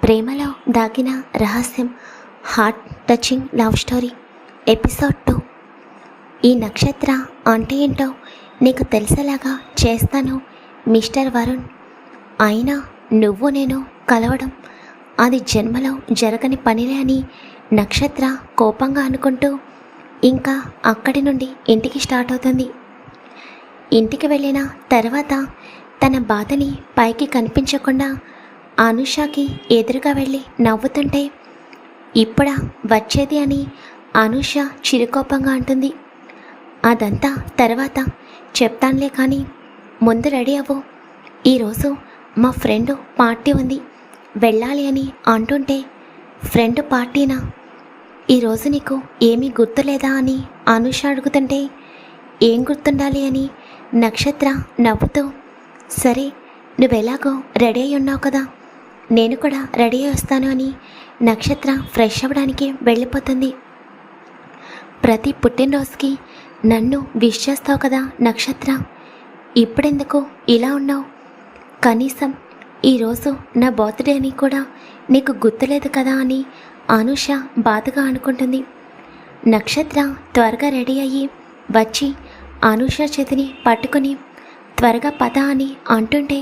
ప్రేమలో దాగిన రహస్యం heart touching love story episode 2. ఈ నక్షత్ర అంటే ఏంటో నీకు తెలిసేలాగా చేస్తాను మిస్టర్ వరుణ్. అయినా నువ్వు నేను కలవడం అది జన్మలో జరగని పనిలే అని నక్షత్ర కోపంగా అనుకుంటూ ఇంకా అక్కడి నుండి ఇంటికి స్టార్ట్ అవుతుంది. ఇంటికి వెళ్ళిన తర్వాత తన బాధని పైకి కనిపించకుండా అనూషకి ఎదురుగా వెళ్ళి నవ్వుతుంటే ఇప్పుడా వచ్చేది అని అనూష చిరుకోపంగా అంటుంది. అదంతా తర్వాత చెప్తానులే, కానీ ముందు రెడీ అవ్వు, ఈరోజు మా ఫ్రెండ్ పార్టీ ఉంది, వెళ్ళాలి అని అంటుంటే ఫ్రెండ్ పార్టీనా, ఈరోజు నీకు ఏమీ గుర్తులేదా అని అనూష అడుగుతుంటే ఏం గుర్తుండాలి అని నక్షత్ర నవ్వుతూ, సరే నువ్వెలాగో రెడీ అయి ఉన్నావు కదా, నేను కూడా రెడీ అయి వస్తాను అని నక్షత్ర ఫ్రెష్ అవ్వడానికి వెళ్ళిపోతుంది. ప్రతి పుట్టినరోజుకి నన్ను విష్ చేస్తావు కదా నక్షత్ర, ఇప్పుడెందుకు ఇలా ఉన్నావు? కనీసం ఈరోజు నా బర్త్డే అని కూడా నీకు గుర్తులేదు కదా అని అనూష బాధగా అనుకుంటుంది. నక్షత్ర త్వరగా రెడీ అయ్యి వచ్చి అనూష చేతిని పట్టుకొని త్వరగా పద అని అంటుంటే,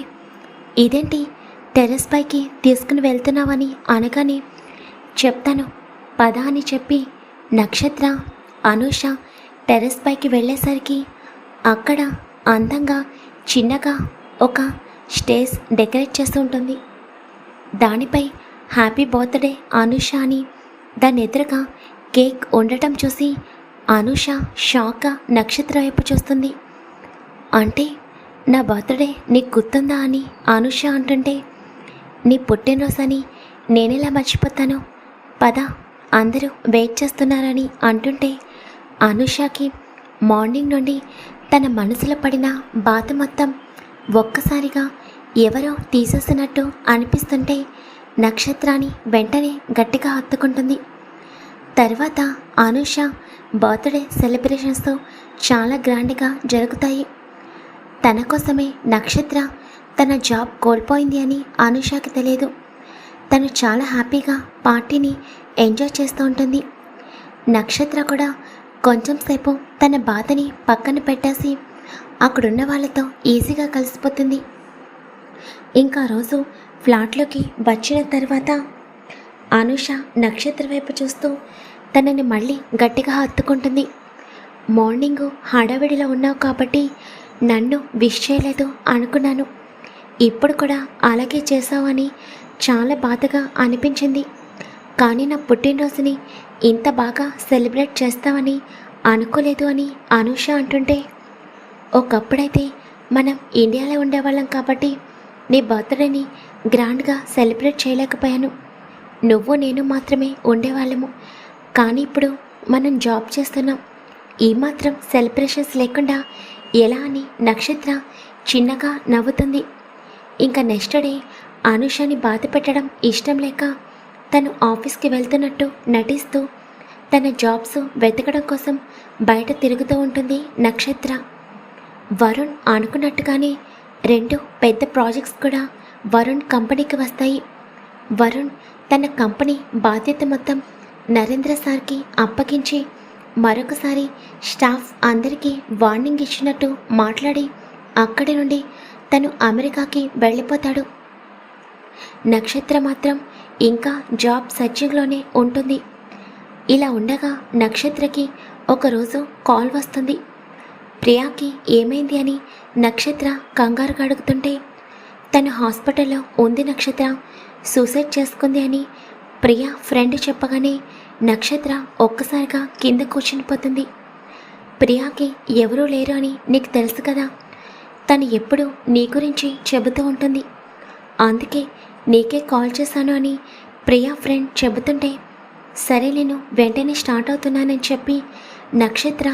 ఇదేంటి టెర్రస్ పైకి తీసుకుని వెళ్తున్నావని అనగానే, చెప్తాను పద అని చెప్పి నక్షత్ర అనూష టెర్రస్ పైకి వెళ్ళేసరికి అక్కడ అందంగా చిన్నగా ఒక స్టేజ్ డెకరేట్ చేస్తూ ఉంటుంది. దానిపై హ్యాపీ బర్త్డే అనూష అని దాని ఎదురుగా కేక్ ఉండటం చూసి అనూష షాక్గా నక్షత్ర వైపు చూస్తుంది. అంటే నా బర్త్డే నీకు గుర్తుందా అని అనూష అంటుంటే, నీ పుట్టినరోజు అని నేనెలా మర్చిపోతాను, పద అందరూ వెయిట్ చేస్తున్నారని అంటుంటే అనూషకి మార్నింగ్ నుండి తన మనసులో పడిన బాధ మొత్తం ఒక్కసారిగా ఎవరో తీసేసినట్టు అనిపిస్తుంటే నక్షత్రాన్ని వెంటనే గట్టిగా హత్తుకుంటుంది. తర్వాత అనూష బర్త్డే సెలబ్రేషన్స్తో చాలా గ్రాండ్గా జరుగుతాయి. తన కోసమే నక్షత్ర తన జాబ్ కోల్పోయింది అని అనూషకి తెలియదు. తను చాలా హ్యాపీగా పార్టీని ఎంజాయ్ చేస్తూ ఉంటుంది. నక్షత్ర కూడా కొంచెం సేపు తన బాధని పక్కన పెట్టేసి అక్కడున్న వాళ్ళతో ఈజీగా కలిసిపోతుంది. ఇంకా రోజు ఫ్లాట్లోకి వచ్చిన తర్వాత అనూష నక్షత్ర వైపు చూస్తూ తనని మళ్ళీ గట్టిగా హత్తుకుంటుంది. మార్నింగు హడావిడిలో ఉన్నావు కాబట్టి నన్ను విష్ చేయలేదు అనుకున్నాను, ఇప్పుడు కూడా అలాగే చేసావని చాలా బాధగా అనిపించింది, కానీ నా పుట్టినరోజుని ఇంత బాగా సెలబ్రేట్ చేస్తావని అనుకోలేదు అని అనూష అంటుంటే, ఒకప్పుడైతే మనం ఇండియాలో ఉండేవాళ్ళం కాబట్టి నీ బర్త్డేని గ్రాండ్గా సెలబ్రేట్ చేయలేకపోయాను, నువ్వు నేను మాత్రమే ఉండేవాళ్ళము, కానీ ఇప్పుడు మనం జాబ్ చేస్తున్నాం, ఈ మాత్రం సెలబ్రేషన్స్ లేకుండా ఎలా అని నక్షత్ర చిన్నగా నవ్వుతుంది. ఇంకా నెక్స్ట్ డే అనూషని బాధ పెట్టడం ఇష్టం లేక తను ఆఫీస్కి వెళ్తున్నట్టు నటిస్తూ తన జాబ్స్ వెతకడం కోసం బయట తిరుగుతూ ఉంటుంది నక్షత్ర. వరుణ్ అనుకున్నట్టుగానే 2 పెద్ద ప్రాజెక్ట్స్ కూడా వరుణ్ కంపెనీకి వస్తాయి. వరుణ్ తన కంపెనీ బాధ్యత మొత్తం నరేంద్ర సార్కి అప్పగించి మరొకసారి స్టాఫ్ అందరికీ వార్నింగ్ ఇచ్చినట్టు మాట్లాడి అక్కడి నుండి తను అమెరికాకి వెళ్ళిపోతాడు. నక్షత్ర మాత్రం ఇంకా జాబ్ సర్చింగ్లోనే ఉంటుంది. ఇలా ఉండగా నక్షత్రకి ఒకరోజు కాల్ వస్తుంది. ప్రియాకి ఏమైంది అని నక్షత్ర కంగారుగా అడుగుతుంటే, తను హాస్పిటల్లో ఉంది నక్షత్ర, సూసైడ్ చేసుకుంది అని ప్రియా ఫ్రెండ్ చెప్పగానే నక్షత్ర ఒక్కసారిగా కింద కూర్చునిపోతుంది. ప్రియాకి ఎవరూ లేరు అని నీకు తెలుసు కదా, తను ఎప్పుడు నీ గురించి చెబుతూ ఉంటుంది, అందుకే నీకే కాల్ చేశాను అని ప్రియా ఫ్రెండ్ చెబుతుంటే, సరే నేను వెంటనే స్టార్ట్ అవుతున్నానని చెప్పి నక్షత్ర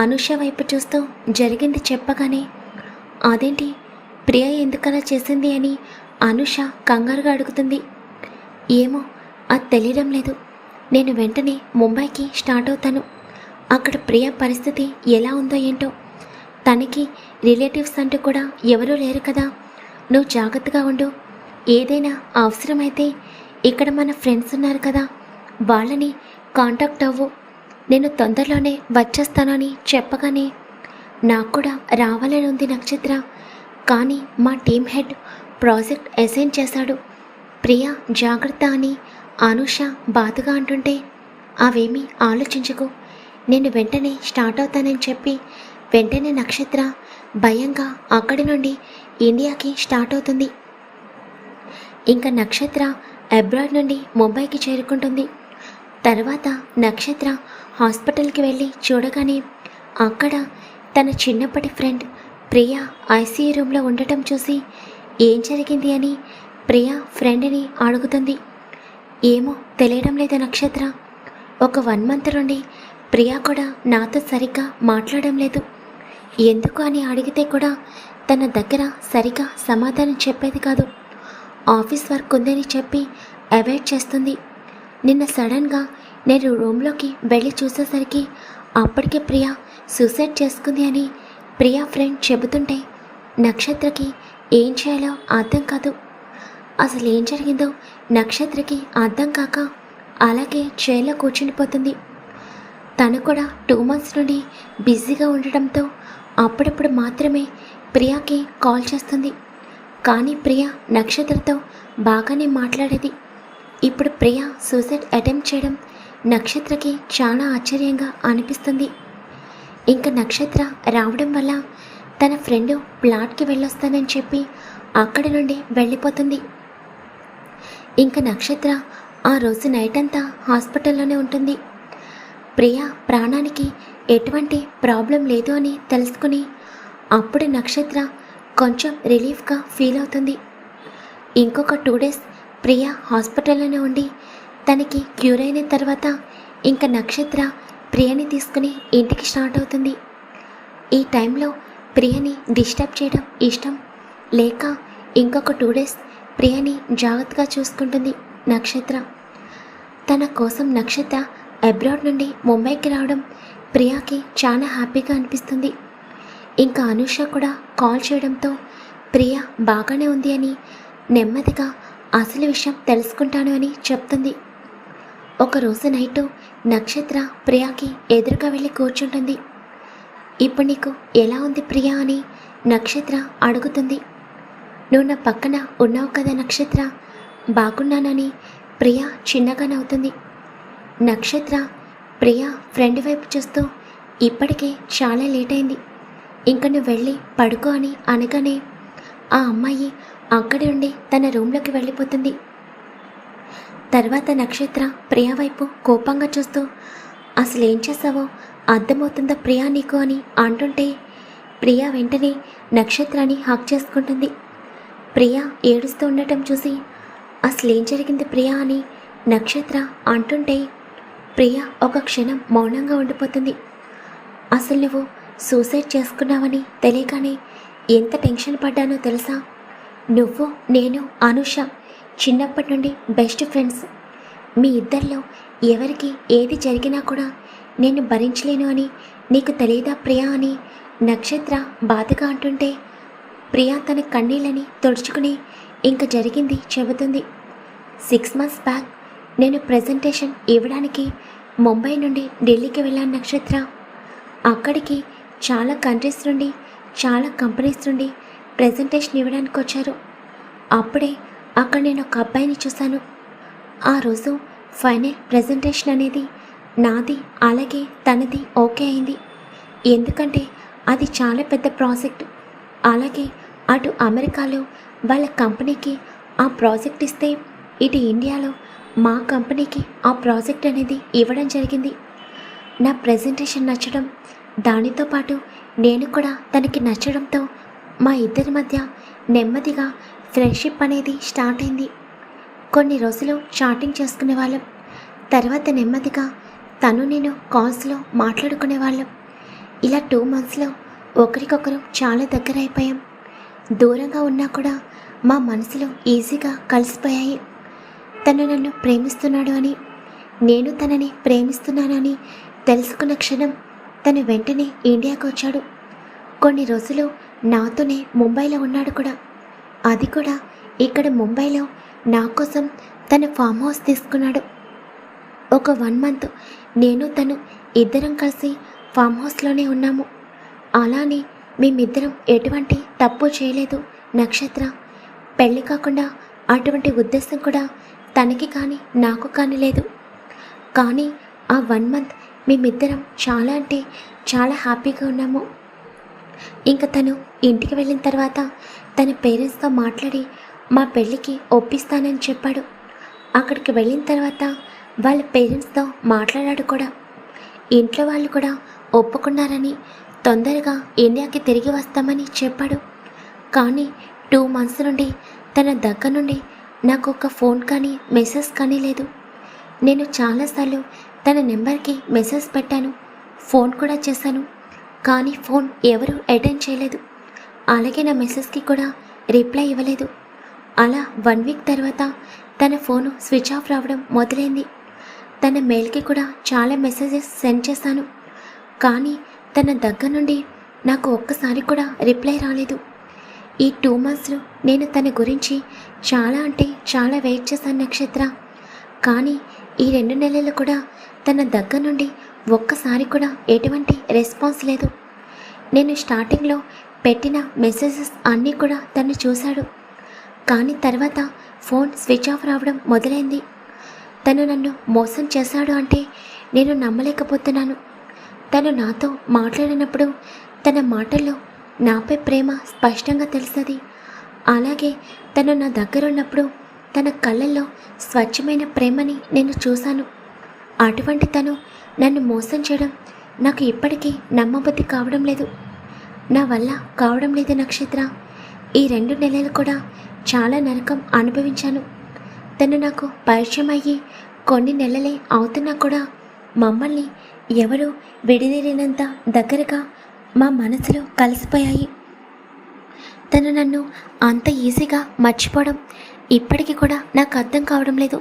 అనూష వైపు చూస్తూ జరిగింది చెప్పగానే, అదేంటి ప్రియా ఎందుకలా చేసింది అని అనూష కంగారుగా అడుగుతుంది. ఏమో అది తెలియడం లేదు, నేను వెంటనే ముంబైకి స్టార్ట్ అవుతాను, అక్కడ ప్రియా పరిస్థితి ఎలా ఉందో ఏంటో, తనకి రిలేటివ్స్ అంటూ కూడా ఎవరూ లేరు కదా, నువ్వు జాగ్రత్తగా ఉండు, ఏదైనా అవసరమైతే ఇక్కడ మన ఫ్రెండ్స్ ఉన్నారు కదా, వాళ్ళని కాంటాక్ట్ అవ్వు, నేను తొందరలోనే వచ్చేస్తానని చెప్పగానే నాకు కూడా రావాలని ఉంది నక్షత్ర. కానీ మా టీం హెడ్ ప్రాజెక్ట్ అసైన్ చేశాడు, ప్రియా జాగ్రత్త అని అనుష బాధగా అంటుంటే అవేమీ ఆలోచించకు, నేను వెంటనే స్టార్ట్ అవుతానని చెప్పి వెంటనే నక్షత్ర భయంగా అక్కడి నుండి ఇండియాకి స్టార్ట్ అవుతుంది. ఇంకా నక్షత్ర అబ్రాడ్ నుండి ముంబైకి చేరుకుంటుంది. తర్వాత నక్షత్ర హాస్పిటల్కి వెళ్ళి చూడగానే అక్కడ తన చిన్నప్పటి ఫ్రెండ్ ప్రియా ఐసీయూ రూమ్లో ఉండటం చూసి ఏం జరిగింది అని ప్రియా ఫ్రెండ్ని అడుగుతుంది. ఏమో తెలియడం లేదు నక్షత్ర, ఒక 1 మంత్ నుండి ప్రియా కూడా నాతో సరిగ్గా మాట్లాడడం లేదు, ఎందుకు అని అడిగితే కూడా తన దగ్గర సరిగా సమాధానం చెప్పేది కాదు, ఆఫీస్ వర్క్ ఉందని చెప్పి అవాయిడ్ చేస్తుంది. నిన్న సడన్గా నేను రూమ్లోకి వెళ్ళి చూసేసరికి అప్పటికే ప్రియా సూసైడ్ చేసుకుంది అని ప్రియా ఫ్రెండ్ చెబుతుంటే నక్షత్రకి ఏం చేయాలో అర్థం కాదు. అసలు ఏం జరిగిందో నక్షత్రకి అర్థం కాక అలాగే చైర్లో కూర్చునిపోతుంది. తను కూడా 2 మంత్స్ నుండి బిజీగా ఉండటంతో అప్పుడప్పుడు మాత్రమే ప్రియాకి కాల్ చేస్తుంది. కానీ ప్రియా నక్షత్రతో బాగానే మాట్లాడేది. ఇప్పుడు ప్రియా సూసైడ్ అటెంప్ట్ చేయడం నక్షత్రకి చాలా ఆశ్చర్యంగా అనిపిస్తుంది. ఇంకా నక్షత్ర రావడం వల్ల తన ఫ్రెండ్ ప్లాట్కి వెళ్ళొస్తానని చెప్పి అక్కడి నుండి వెళ్ళిపోతుంది. ఇంకా నక్షత్ర ఆ రోజు నైట్ అంతా హాస్పిటల్లోనే ఉంటుంది. ప్రియా ప్రాణానికి ఎటువంటి ప్రాబ్లం లేదు అని తెలుసుకుని అప్పుడు నక్షత్ర కొంచెం రిలీఫ్గా ఫీల్ అవుతుంది. ఇంకొక 2 డేస్ ప్రియా హాస్పిటల్లోనే ఉండి తనకి క్యూర్ అయిన తర్వాత ఇంకా నక్షత్ర ప్రియని తీసుకుని ఇంటికి స్టార్ట్ అవుతుంది. ఈ టైంలో ప్రియని డిస్టర్బ్ చేయడం ఇష్టం లేక ఇంకొక 2 డేస్ ప్రియని జాగ్రత్తగా చూసుకుంటుంది నక్షత్ర. తన కోసం నక్షత్ర అబ్రాడ్ నుండి ముంబైకి రావడం ప్రియాకి చాలా హ్యాపీగా అనిపిస్తుంది. ఇంకా అనుష కూడా కాల్ చేయడంతో ప్రియా బాగానే ఉంది అని నెమ్మదిగా అసలు విషయం తెలుసుకుంటాను అని చెప్తుంది. ఒకరోజు నైటు నక్షత్ర ప్రియాకి ఎదురుగా వెళ్ళి కూర్చుంటుంది. ఇప్పుడు నీకు ఎలా ఉంది ప్రియా అని నక్షత్ర అడుగుతుంది. నువ్వు నా పక్కన ఉన్నావు కదా నక్షత్ర, బాగున్నానని ప్రియా చిన్నగా నవ్వుతుంది. నక్షత్ర ప్రియా ఫ్రెండ్ వైపు చూస్తూ ఇప్పటికే చాలా లేట్ అయింది, ఇంక నువ్వు వెళ్ళి పడుకో అని అనగానే ఆ అమ్మాయి అక్కడి ఉండి తన రూమ్లోకి వెళ్ళిపోతుంది. తర్వాత నక్షత్ర ప్రియా వైపు కోపంగా చూస్తూ అసలు ఏం చేసావో అర్థమవుతుందా ప్రియా నీకు అని అంటుంటే ప్రియా వెంటనే నక్షత్రాన్ని హక్ చేసుకుంటుంది. ప్రియా ఏడుస్తూ ఉండటం చూసి అసలు ఏం జరిగింది ప్రియా అని నక్షత్ర అంటుంటే ప్రియా ఒక క్షణం మౌనంగా ఉండిపోతుంది. అసలు నువ్వు సూసైడ్ చేసుకున్నావని తెలియగానే ఎంత టెన్షన్ పడ్డానో తెలుసా? నువ్వు నేను అనుష చిన్నప్పటి నుండి బెస్ట్ ఫ్రెండ్స్, మీ ఇద్దరిలో ఎవరికి ఏది జరిగినా కూడా నేను భరించలేను అని నీకు తెలియదా ప్రియా అని నక్షత్ర బాధగా అంటుంటే ప్రియా తన కన్నీళ్ళని తుడుచుకుని ఇంక జరిగింది చెబుతుంది. 6 మంత్స్ బ్యాక్ నేను ప్రజెంటేషన్ ఇవ్వడానికి ముంబై నుండి ఢిల్లీకి వెళ్ళాను నక్షత్ర. అక్కడికి చాలా కంట్రీస్ నుండి చాలా కంపెనీస్ నుండి ప్రజెంటేషన్ ఇవ్వడానికి వచ్చారు. అప్పుడే అక్కడ నేను ఒక అబ్బాయిని చూశాను. ఆ రోజు ఫైనల్ ప్రజెంటేషన్ అనేది నాది అలాగే తనది ఓకే అయింది. ఎందుకంటే అది చాలా పెద్ద ప్రాజెక్ట్. అలాగే అటు అమెరికాలో వాళ్ళ కంపెనీకి ఆ ప్రాజెక్ట్ ఇస్తే ఇటు ఇండియాలో మా కంపెనీకి ఆ ప్రాజెక్ట్ అనేది ఇవ్వడం జరిగింది. నా ప్రజెంటేషన్ నచ్చడం, దానితో పాటు నేను కూడా తనకి నచ్చడంతో మా ఇద్దరి మధ్య నెమ్మదిగా ఫ్రెండ్షిప్ అనేది స్టార్ట్ అయింది. కొన్ని రోజులు చాటింగ్ చేసుకునే వాళ్ళం. తర్వాత నెమ్మదిగా తను నేను కాల్స్లో మాట్లాడుకునే వాళ్ళం. ఇలా 2 మంత్స్లో ఒకరికొకరు చాలా దగ్గర అయిపోయాం. దూరంగా ఉన్నా కూడా మా మనసులో ఈజీగా కలిసిపోయాయి. తను నన్ను ప్రేమిస్తున్నాడు అని, నేను తనని ప్రేమిస్తున్నానని తెలుసుకున్న క్షణం తను వెంటనే ఇండియాకు వచ్చాడు. కొన్ని రోజులు నాతోనే ముంబైలో ఉన్నాడు కూడా. అది కూడా ఇక్కడ ముంబైలో నా కోసం తన ఫామ్ హౌస్ తీసుకున్నాడు. ఒక 1 మంత్ నేను తను ఇద్దరం కలిసి ఫామ్ హౌస్లోనే ఉన్నాము. అలానే మేమిద్దరం ఎటువంటి తప్పు చేయలేదు. నక్షత్ర పెళ్ళి కాకుండా అటువంటి ఉద్దేశం కూడా తనకి కానీ నాకు కానీ లేదు. కానీ ఆ 1 మంత్ మేమిద్దరం చాలా అంటే చాలా హ్యాపీగా ఉన్నాము. ఇంకా తను ఇంటికి వెళ్ళిన తర్వాత తన పేరెంట్స్తో మాట్లాడి మా పెళ్ళికి ఒప్పిస్తానని చెప్పాడు. అక్కడికి వెళ్ళిన తర్వాత వాళ్ళ పేరెంట్స్తో మాట్లాడాడు కూడా. ఇంట్లో వాళ్ళు కూడా ఒప్పుకున్నారని, తొందరగా ఇండియాకి తిరిగి వస్తామని చెప్పాడు. కానీ 2 మంత్స్ నుండి తన దగ్గర నుండి నాకు ఒక ఫోన్ కానీ మెసేజ్ కానీ లేదు. నేను చాలాసార్లు తన నెంబర్కి మెసేజ్ పెట్టాను, ఫోన్ కూడా చేశాను. కానీ ఫోన్ ఎవరు అటెండ్ చేయలేదు. అలాగే నా మెసేజ్కి కూడా రిప్లై ఇవ్వలేదు. అలా 1 వీక్ తర్వాత తన ఫోను స్విచ్ ఆఫ్ రావడం మొదలైంది. తన మెయిల్కి కూడా చాలా మెసేజెస్ సెండ్ చేశాను. కానీ తన దగ్గర నుండి నాకు ఒక్కసారి కూడా రిప్లై రాలేదు. ఈ 2 మంత్స్లో నేను తన గురించి చాలా అంటే చాలా వెయిట్ చేశాను నక్షత్ర. కానీ ఈ 2 నెలలు కూడా తన దగ్గర నుండి ఒక్కసారి కూడా ఎటువంటి రెస్పాన్స్ లేదు. నేను స్టార్టింగ్లో పెట్టిన మెసేజెస్ అన్నీ కూడా తను చూశాడు. కానీ తర్వాత ఫోన్ స్విచ్ ఆఫ్ రావడం మొదలైంది. తను నన్ను మోసం చేశాడు అంటే నేను నమ్మలేకపోతున్నాను. తను నాతో మాట్లాడినప్పుడు తన మాటల్లో నాపై ప్రేమ స్పష్టంగా తెలుస్తుంది. అలాగే తను నా దగ్గర ఉన్నప్పుడు తన కళ్ళల్లో స్వచ్ఛమైన ప్రేమని నేను చూశాను. అటువంటి తను నన్ను మోసం చేయడం నాకు ఇప్పటికీ నమ్మబుద్ధి కావడం లేదు. నా వల్ల కావడం లేదు నక్షత్ర. ఈ 2 నెలలు కూడా చాలా నరకం అనుభవించాను. తను నాకు పరిచయం అయ్యి కొన్ని నెలలే అవుతున్నా కూడా మమ్మల్ని ఎవరు విడిదిరినంత దగ్గరగా మా మనసులో కలిసిపోయాయి. తను నన్ను అంత ఈజీగా మర్చిపోవడం ఇప్పటికీ కూడా నాకు అర్థం కావడం లేదు.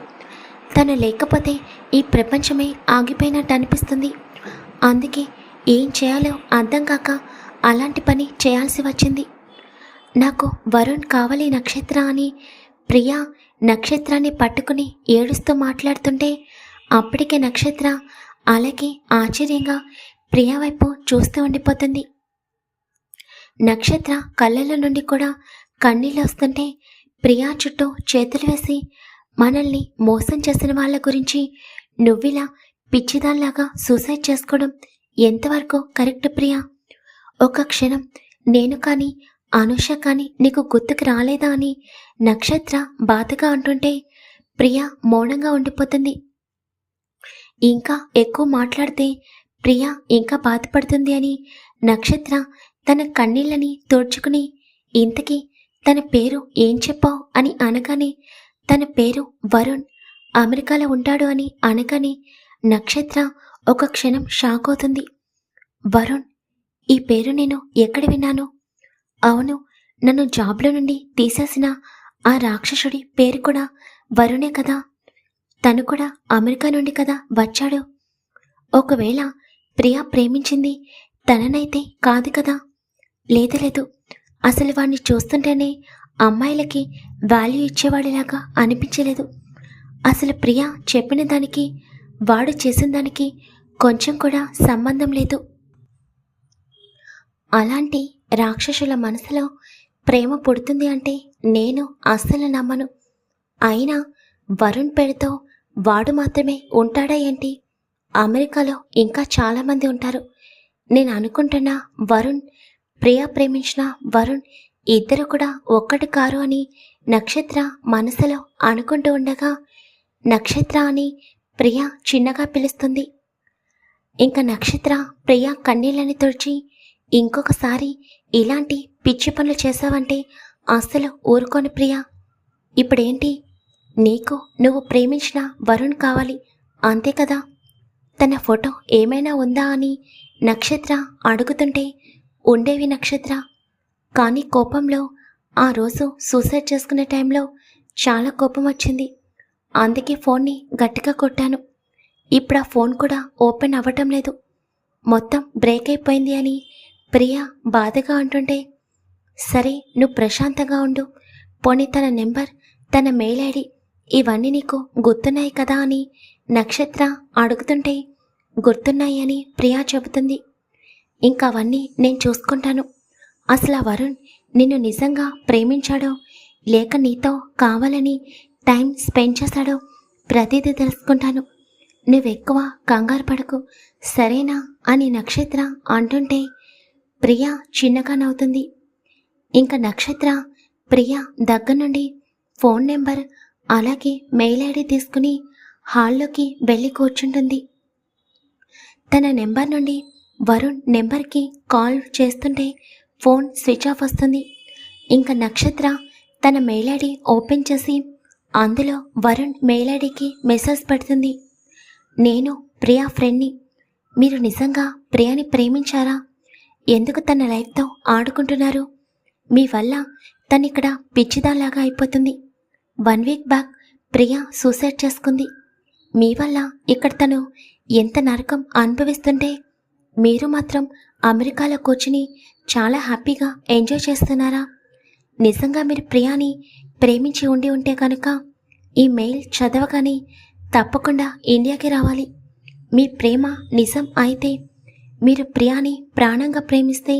తను లేకపోతే ఈ ప్రపంచమే ఆగిపోయినట్టు అనిపిస్తుంది. అందుకే ఏం చేయాలో అర్థం కాక అలాంటి పని చేయాల్సి వచ్చింది. నాకు వరుణ్ కావాలి నక్షత్ర అని ప్రియా నక్షత్రాన్ని పట్టుకుని ఏడుస్తూ మాట్లాడుతుంటే అప్పటికే నక్షత్ర అలాగే ఆశ్చర్యంగా ప్రియా వైపు చూస్తూ ఉండిపోతుంది. నక్షత్ర కళ్ళల్లో నుండి కూడా కన్నీళ్ళు వస్తుంటే ప్రియా చుట్టూ చేతులు వేసి, మనల్ని మోసం చేసిన వాళ్ళ గురించి నువ్విలా పిచ్చిదాన్లాగా సూసైడ్ చేసుకోవడం ఎంతవరకు కరెక్ట్ ప్రియా? ఒక క్షణం నేను కానీ అనుష కానీ నీకు గుర్తుకు రాలేదా అని నక్షత్ర బాధగా అంటుంటే ప్రియా మౌనంగా ఉండిపోతుంది. ఇంకా ఎక్కువ మాట్లాడితే ప్రియా ఇంకా బాధపడుతుంది అని నక్షత్ర తన కన్నీళ్ళని తోడ్చుకుని, ఇంతకీ తన పేరు ఏం చెప్పావు అని అనగానే తన పేరు వరుణ్, అమెరికాలో ఉంటాడు అని అనగానే నక్షత్ర ఒక క్షణం షాక్ అవుతుంది. వరుణ్, ఈ పేరు నేను ఎక్కడ విన్నాను? అవును, నన్ను జాబ్లో నుండి తీసేసిన ఆ రాక్షసుడి పేరు కూడా వరుణే కదా. తను కూడా అమెరికా నుండి కదా వచ్చాడు. ఒకవేళ ప్రియా ప్రేమించింది తననైతే కాదు కదా. లేదు, అసలు వాడిని చూస్తుంటేనే అమ్మాయిలకి వాల్యూ ఇచ్చేవాడిలాగా అనిపించలేదు. అసలు ప్రియా చెప్పిన దానికి వాడు చేసిన దానికి కొంచెం కూడా సంబంధం లేదు. అలాంటి రాక్షసుల మనసులో ప్రేమ పుడుతుంది అంటే నేను అస్సలు నమ్మను. అయినా వరుణ్ పేరుతో వాడు మాత్రమే ఉంటాడా ఏంటి? అమెరికాలో ఇంకా చాలామంది ఉంటారు. నేను అనుకుంటున్నా వరుణ్, ప్రియా ప్రేమించిన వరుణ్ ఇద్దరు కూడా ఒక్కటి కారు అని నక్షత్ర మనసులో అనుకుంటూ ఉండగా నక్షత్ర అని ప్రియా చిన్నగా పిలుస్తుంది. ఇంకా నక్షత్ర ప్రియా కన్నీళ్ళని తుడిచి, ఇంకొకసారి ఇలాంటి పిచ్చి పనులు చేసావంటే అస్సలు ఊరుకోని ప్రియా. ఇప్పుడేంటి, నీకు నువ్వు ప్రేమించిన వరుణ్ కావాలి అంతే కదా? తన ఫోటో ఏమైనా ఉందా అని నక్షత్ర అడుగుతుంటే ఉండేవి నక్షత్ర. కానీ కోపంలో ఆ రోజు సూసైడ్ చేసుకునే టైంలో చాలా కోపం వచ్చింది. అందుకే ఫోన్ని గట్టిగా కొట్టాను. ఇప్పుడు ఆ ఫోన్ కూడా ఓపెన్ అవ్వటం లేదు, మొత్తం బ్రేక్ అయిపోయింది అని ప్రియా బాధగా అంటుంటే, సరే నువ్వు ప్రశాంతంగా ఉండు, పోనీ తన నెంబర్, తన మెయిల్ ఐడి ఇవన్నీ నీకు గుర్తున్నాయి కదా అని నక్షత్ర అడుగుతుంటే గుర్తున్నాయి అని ప్రియా చెబుతుంది. ఇంకా అవన్నీ నేను చూసుకుంటాను. అసలు ఆ వరుణ్ నిన్ను నిజంగా ప్రేమించాడో లేక నీతో కావాలని టైం స్పెండ్ చేశాడో ప్రతిదీ తెలుసుకుంటాను. నువ్వెక్కువ కంగారు పడకు, సరేనా అని నక్షత్ర అంటుంటే ప్రియా చిన్నగా నవ్వుతుంది. ఇంకా నక్షత్ర ప్రియా దగ్గర నుండి ఫోన్ నెంబర్ అలాగే మెయిల్ ఐడి తీసుకుని హాల్లోకి వెళ్ళి కూర్చుంటుంది. తన నెంబర్ నుండి వరుణ్ నెంబర్కి కాల్ చేస్తుంటే ఫోన్ స్విచ్ ఆఫ్ వస్తుంది. ఇంకా నక్షత్ర తన మెయిల్ ఐడి ఓపెన్ చేసి అందులో వరుణ్ మెయిల్ ఐడికి మెసేజ్ పెడుతుంది. నేను ప్రియా ఫ్రెండ్ని. మీరు నిజంగా ప్రియాని ప్రేమించారా? ఎందుకు తన లైఫ్తో ఆడుకుంటున్నారు? మీ వల్ల తనిక్కడ పిచ్చిదాలాగా అయిపోతుంది. 1 వీక్ బ్యాక్ ప్రియా సూసైడ్ చేసుకుంది. మీ వల్ల ఇక్కడ తను ఎంత నరకం అనుభవిస్తుంటే మీరు మాత్రం అమెరికాలో కూర్చుని చాలా హ్యాపీగా ఎంజాయ్ చేస్తున్నారా? నిజంగా మీరు ప్రియాని ప్రేమించి ఉంటే కనుక ఈ మెయిల్ చదవగానే తప్పకుండా ఇండియాకి రావాలి. మీ ప్రేమ నిజం అయితే, మీరు ప్రియాని ప్రాణంగా ప్రేమిస్తే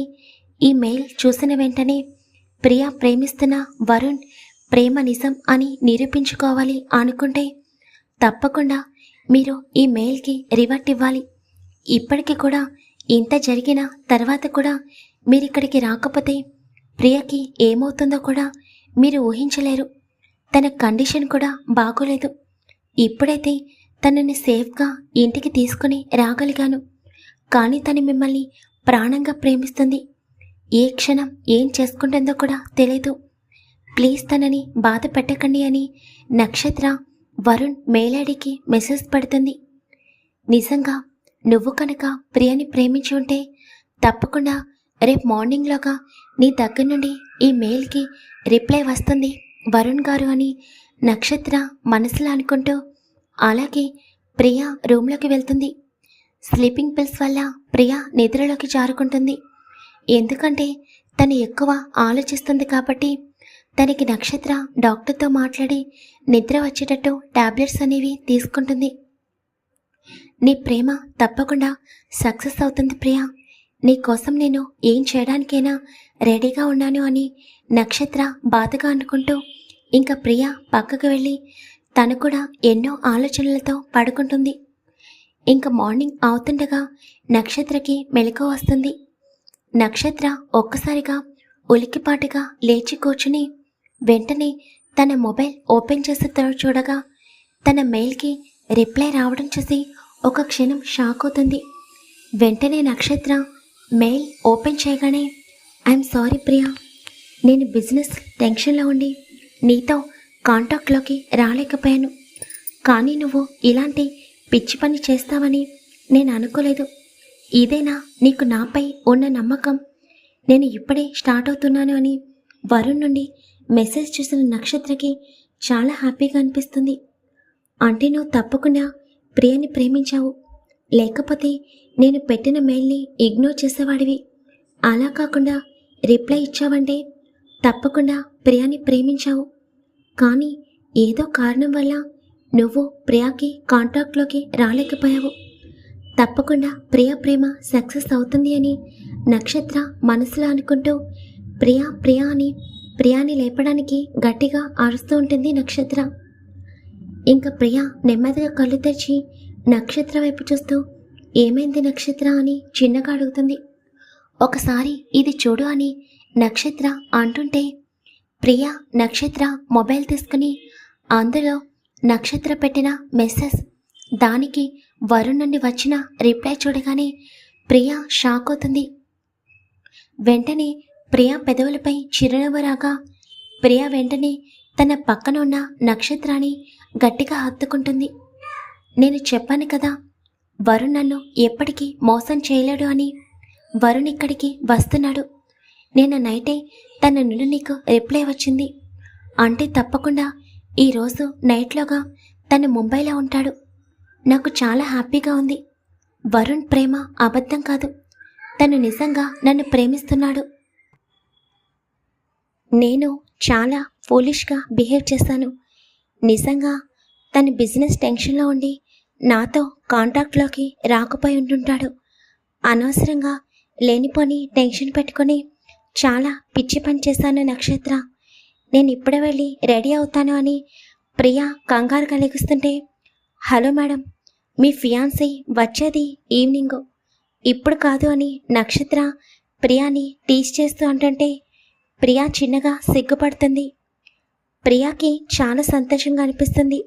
ఈ మెయిల్ చూసిన వెంటనే ప్రియా ప్రేమిస్తున్న వరుణ్ ప్రేమ నిజం అని నిరూపించుకోవాలి అనుకుంటే తప్పకుండా మీరు ఈ మెయిల్కి రివర్ట్ ఇవ్వాలి. ఇప్పటికీ కూడా ఇంత జరిగిన తర్వాత కూడా మీరిక్కడికి రాకపోతే ప్రియకి ఏమవుతుందో కూడా మీరు ఊహించలేరు. తన కండిషన్ కూడా బాగోలేదు. ఇప్పుడైతే తనని సేఫ్గా ఇంటికి తీసుకుని రాగలిగాను. కానీ తను మిమ్మల్ని ప్రాణంగా ప్రేమిస్తుంది. ఏ క్షణం ఏం చేసుకుంటుందో కూడా తెలియదు. ప్లీజ్ తనని బాధ పెట్టకండి అని నక్షత్ర వరుణ్ మెయిల్ ఐడికి మెసేజ్ పెడుతుంది. నిజంగా నువ్వు కనుక ప్రియని ప్రేమించి ఉంటే తప్పకుండా రేపు మార్నింగ్లోగా నీ దగ్గర నుండి ఈ మెయిల్కి రిప్లై వస్తుంది వరుణ్ గారు అని నక్షత్ర మనసులో అనుకుంటూ అలాగే ప్రియా రూమ్లోకి వెళ్తుంది. స్లీపింగ్ పిల్స్ వల్ల ప్రియా నిద్రలోకి జారుకుంటుంది. ఎందుకంటే తను ఎక్కువ ఆలోచిస్తుంది కాబట్టి తనకి నక్షత్ర డాక్టర్తో మాట్లాడి నిద్ర వచ్చేటట్టు టాబ్లెట్స్ అనేవి తీసుకుంటుంది. నీ ప్రేమ తప్పకుండా సక్సెస్ అవుతుంది ప్రియా. నీ కోసం నేను ఏం చేయడానికైనా రెడీగా ఉన్నాను అని నక్షత్ర బాధగా అనుకుంటూ ఇంకా ప్రియా పక్కకు వెళ్ళి తను కూడా ఎన్నో ఆలోచనలతో పడుకుంటుంది. ఇంకా మార్నింగ్ అవుతుండగా నక్షత్రకి మెలకువ వస్తుంది. నక్షత్ర ఒక్కసారిగా ఉలికిపాటుగా లేచి కూర్చుని వెంటనే తన మొబైల్ ఓపెన్ చేసి చూడగా తన మెయిల్కి రిప్లై రావడం చూసి ఒక క్షణం షాక్ అవుతుంది. వెంటనే నక్షత్ర మెయిల్ ఓపెన్ చేయగానే ఐఎమ్ సారీ ప్రియా, నేను బిజినెస్ టెన్షన్లో ఉండి నీతో కాంటాక్ట్లోకి రాలేకపోయాను. కానీ నువ్వు ఇలాంటి పిచ్చి పని చేస్తావని నేను అనుకోలేదు. ఇదేనా నీకు నాపై ఉన్న నమ్మకం? నేను ఇప్పుడే స్టార్ట్ అవుతున్నాను అని వరుణ్ నుండి మెసేజ్ చూసిన నక్షత్రకి చాలా హ్యాపీగా అనిపిస్తుంది. అంటే నువ్వు తప్పకుండా ప్రియని ప్రేమించావు, లేకపోతే నేను పెట్టిన మెయిల్ని ఇగ్నోర్ చేసేవాడివి. అలా కాకుండా రిప్లై ఇచ్చావంటే తప్పకుండా ప్రియాని ప్రేమించావు. కానీ ఏదో కారణం వల్ల నువ్వు ప్రియాకి కాంటాక్ట్లోకి రాలేకపోయావు. తప్పకుండా ప్రియ ప్రేమ సక్సెస్ అవుతుంది అని నక్షత్ర మనసులో అనుకుంటూ ప్రియా ప్రియా అని ప్రియాని లేపడానికి గట్టిగా అరుస్తూ ఉంటుంది నక్షత్ర. ఇంకా ప్రియా నెమ్మదిగా కళ్ళు తెరిచి నక్షత్ర వైపు చూస్తూ ఏమైంది నక్షత్ర అని చిన్నగా అడుగుతుంది. ఒకసారి ఇది చూడు అని నక్షత్ర అంటుంటే ప్రియా నక్షత్ర మొబైల్ తీసుకుని అందులో నక్షత్ర పెట్టిన మెసేజ్, దానికి వరుణ్ నుండి వచ్చిన రిప్లై చూడగానే ప్రియా షాక్ అవుతుంది. వెంటనే ప్రియా పెదవులపై చిరునవ్వు రాగా ప్రియా వెంటనే తన పక్కన ఉన్న నక్షత్రాన్ని గట్టిగా హత్తుకుంటుంది. నేను చెప్పాను కదా, వరుణ్ నన్ను ఎప్పటికీ మోసం చేయలేడు అని. వరుణ్ ఇక్కడికి వస్తున్నాడు. నేను నైటే తన నుండి నీకు రిప్లై వచ్చింది అంటే తప్పకుండా ఈరోజు నైట్లోగా తను ముంబైలో ఉంటాడు. నాకు చాలా హ్యాపీగా ఉంది. వరుణ్ ప్రేమ అబద్ధం కాదు, తను నిజంగా నన్ను ప్రేమిస్తున్నాడు. నేను చాలా ఫూలిష్గా బిహేవ్ చేశాను. నిజంగా తన బిజినెస్ టెన్షన్లో ఉండి నాతో కాంటాక్ట్లోకి రాకపోయి ఉంటుంటాడు. అనవసరంగా లేనిపోని టెన్షన్ పెట్టుకొని చాలా పిచ్చి పని చేశాను నక్షత్ర. నేను ఇప్పుడే వెళ్ళి రెడీ అవుతాను అని ప్రియా కంగారు కలిగిస్తుంటే, హలో మేడం, మీ ఫియాన్సీ వచ్చేది ఈవినింగ్, ఇప్పుడు కాదు అని నక్షత్ర ప్రియాని టీజ్ చేస్తూ అంటుంటే ప్రియా చిన్నగా సిగ్గుపడుతుంది. ప్రియాకి చాలా సంతోషంగా అనిపిస్తుంది.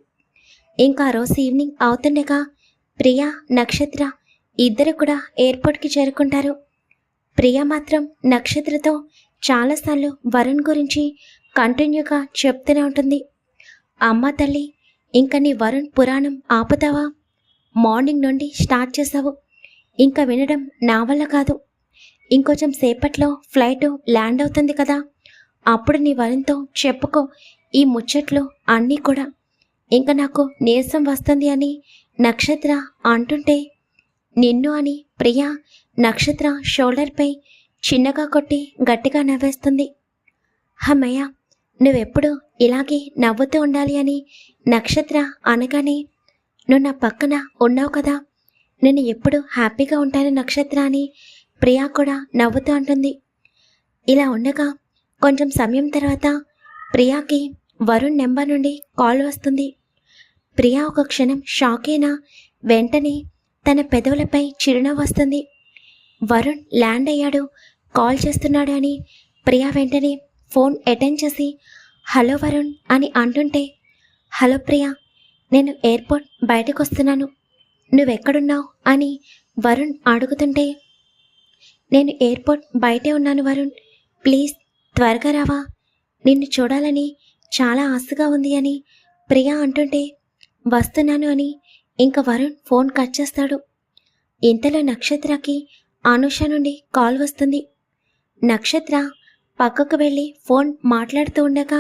ఇంకా రోజు ఈవినింగ్ అవుతుండగా ప్రియా నక్షత్ర ఇద్దరు కూడా ఎయిర్పోర్ట్కి చేరుకుంటారు. ప్రియా మాత్రం నక్షత్రతో చాలాసార్లు వరుణ్ గురించి కంటిన్యూగా చెప్తూనే ఉంటుంది. అమ్మ తల్లి, ఇంకా నీ వరుణ్ పురాణం ఆపుతావా? మార్నింగ్ నుండి స్టార్ట్ చేసావు, ఇంకా వినడం నా వల్ల కాదు. ఇంకొంచెం సేపట్లో ఫ్లైట్ ల్యాండ్ అవుతుంది కదా, అప్పుడు నీ వరుణ్తో చెప్పుకో ఈ ముచ్చట్లు అన్నీ కూడా. ఇంకా నాకు నీరసం వస్తుంది అని నక్షత్ర అంటుంటే, నిన్ను అని ప్రియా నక్షత్ర షోల్డర్పై చిన్నగా కొట్టి గట్టిగా నవ్వేస్తుంది. హమ్మయ్య, నువ్వెప్పుడు ఇలాగే నవ్వుతూ ఉండాలి అని నక్షత్ర అనగానే, నువ్వు నా పక్కన ఉన్నావు కదా, నేను ఎప్పుడు హ్యాపీగా ఉంటాను నక్షత్ర అని ప్రియా కూడా నవ్వుతూ అంటుంది. ఇలా ఉండగా కొంచెం సమయం తర్వాత ప్రియాకి వరుణ్ నెంబర్ నుండి కాల్ వస్తుంది. ప్రియా ఒక క్షణం షాక్ అయినా వెంటనే తన పెదవులపై చిరునవ్వు వస్తుంది. వరుణ్ ల్యాండ్ అయ్యాడు, కాల్ చేస్తున్నాడు అని ప్రియా వెంటనే ఫోన్ అటెండ్ చేసి హలో వరుణ్ అని అంటుంటే, హలో ప్రియా, నేను ఎయిర్పోర్ట్ బయటకు వస్తున్నాను, నువ్వెక్కడున్నావు అని వరుణ్ అడుగుతుంటే, నేను ఎయిర్పోర్ట్ బయటే ఉన్నాను వరుణ్, ప్లీజ్ త్వరగా రావా, నిన్ను చూడాలని చాలా ఆశగా ఉంది అని ప్రియా అంటుంటే, వస్తున్నాను అని ఇంకా వరుణ్ ఫోన్ కట్ చేస్తాడు. ఇంతలో నక్షత్రకి అనుష నుండి కాల్ వస్తుంది. నక్షత్ర పక్కకు వెళ్ళి ఫోన్ మాట్లాడుతూ ఉండగా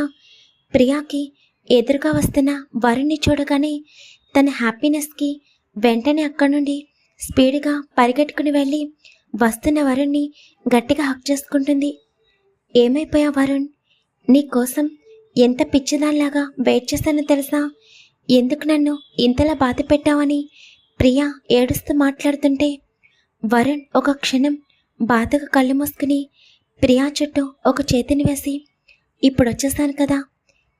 ప్రియాకి ఎదురుగా వస్తున్న వరుణ్ణి చూడగానే తన హ్యాపీనెస్కి వెంటనే అక్కడి నుండి స్పీడ్గా పరిగెట్టుకుని వెళ్ళి వస్తున్న వరుణ్ణి గట్టిగా హక్ చేసుకుంటుంది. ఏమైపోయా వరుణ్, నీకోసం ఎంత పిచ్చిదానిలాగా వెయిట్ చేశానో తెలుసా, ఎందుకు నన్ను ఇంతలా బాధ పెట్టావని ప్రియా ఏడుస్తూ మాట్లాడుతుంటే వరుణ్ ఒక క్షణం బాధగా కళ్ళు మూసుకుని ప్రియా చుట్టూ ఒక చేతిని వేసి, ఇప్పుడు వచ్చేసాను కదా,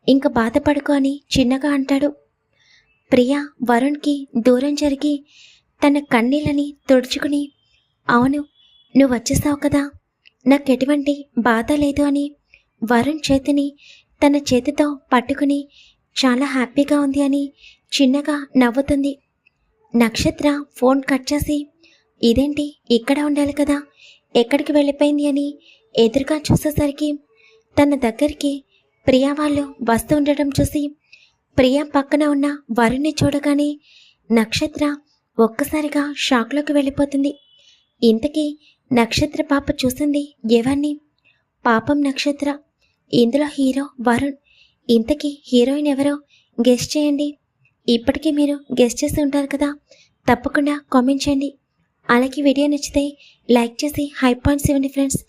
ఇంక బాధపడుకో అని చిన్నగా అంటాడు. ప్రియా వరుణ్కి దూరం జరిగి తన కన్నీళ్ళని తుడుచుకుని, అవును నువ్వు వచ్చేసావు కదా, నాకు ఎటువంటి బాధ లేదు అని వరుణ్ చేతిని తన చేతితో పట్టుకుని చాలా హ్యాపీగా ఉంది అని చిన్నగా నవ్వుతుంది. నక్షత్ర ఫోన్ కట్ చేసి, ఇదేంటి ఇక్కడ ఉండాలి కదా, ఎక్కడికి వెళ్ళిపోయింది అని ఎదురుగా చూసేసరికి తన దగ్గరికి ప్రియా వాళ్ళు వస్తూ ఉండటం చూసి ప్రియా పక్కన ఉన్న వరుణ్ణి చూడగానే నక్షత్ర ఒక్కసారిగా షాక్లోకి వెళ్ళిపోతుంది. ఇంతకీ నక్షత్ర పాప చూసింది ఎవరిని? పాపం నక్షత్ర, ఇందులో హీరో వరుణ్, ఇంతకీ హీరోయిన్ ఎవరో గెస్ చేయండి. ఇప్పటికీ మీరు గెస్ చేసి ఉంటారు కదా, తప్పకుండా కామెంట్ చేయండి. అలాగే వీడియో నచ్చితే లైక్ చేసి హై పాయింట్స్ ఇవ్వండి ఫ్రెండ్స్.